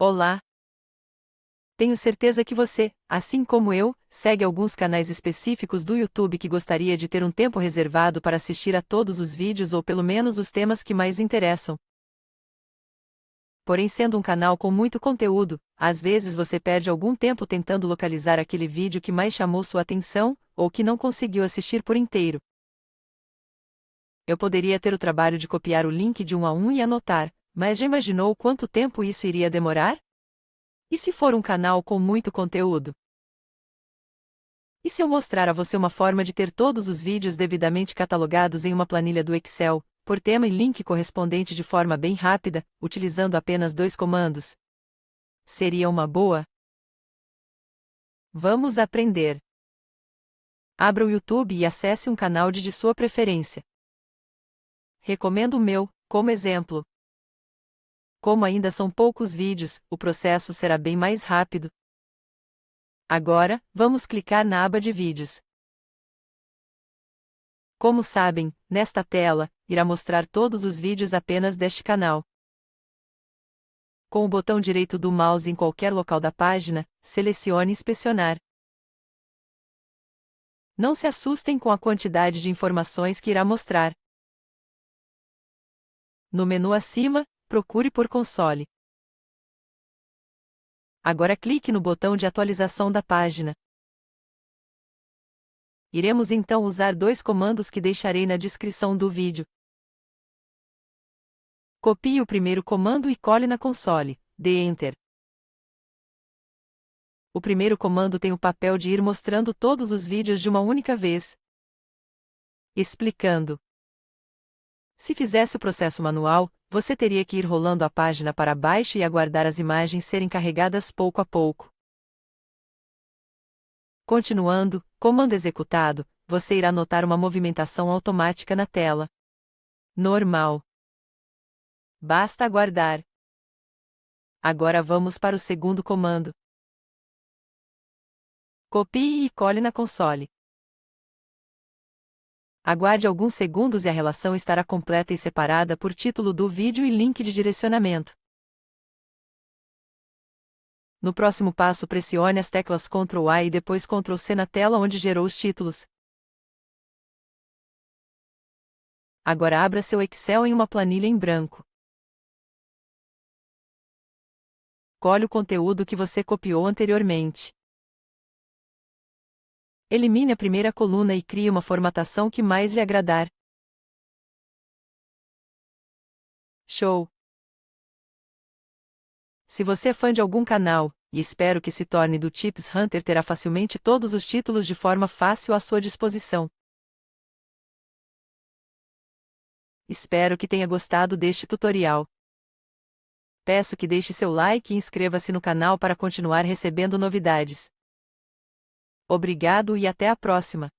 Olá! Tenho certeza que você, assim como eu, segue alguns canais específicos do YouTube que gostaria de ter um tempo reservado para assistir a todos os vídeos ou pelo menos os temas que mais interessam. Porém, sendo um canal com muito conteúdo, às vezes você perde algum tempo tentando localizar aquele vídeo que mais chamou sua atenção, ou que não conseguiu assistir por inteiro. Eu poderia ter o trabalho de copiar o link de um a um e anotar, mas já imaginou quanto tempo isso iria demorar? E se for um canal com muito conteúdo? E se eu mostrar a você uma forma de ter todos os vídeos devidamente catalogados em uma planilha do Excel, por tema e link correspondente de forma bem rápida, utilizando apenas 2 comandos? Seria uma boa? Vamos aprender! Abra o YouTube e acesse um canal de sua preferência. Recomendo o meu, como exemplo. Como ainda são poucos vídeos, o processo será bem mais rápido. Agora, vamos clicar na aba de vídeos. Como sabem, nesta tela, irá mostrar todos os vídeos apenas deste canal. Com o botão direito do mouse em qualquer local da página, selecione Inspecionar. Não se assustem com a quantidade de informações que irá mostrar. No menu acima, procure por console. Agora clique no botão de atualização da página. Iremos então usar 2 comandos que deixarei na descrição do vídeo. Copie o primeiro comando e cole na console, dê Enter. O primeiro comando tem o papel de ir mostrando todos os vídeos de uma única vez. Explicando. Se fizesse o processo manual, você teria que ir rolando a página para baixo e aguardar as imagens serem carregadas pouco a pouco. Continuando, comando executado, você irá notar uma movimentação automática na tela. Normal. Basta aguardar. Agora vamos para o segundo comando. Copie e cole na console. Aguarde alguns segundos e a relação estará completa e separada por título do vídeo e link de direcionamento. No próximo passo, pressione as teclas Ctrl A e depois Ctrl C na tela onde gerou os títulos. Agora abra seu Excel em uma planilha em branco. Cole o conteúdo que você copiou anteriormente. Elimine a primeira coluna e crie uma formatação que mais lhe agradar. Show! Se você é fã de algum canal, e espero que se torne do Tips Hunter, terá facilmente todos os títulos de forma fácil à sua disposição. Espero que tenha gostado deste tutorial. Peço que deixe seu like e inscreva-se no canal para continuar recebendo novidades. Obrigado e até a próxima!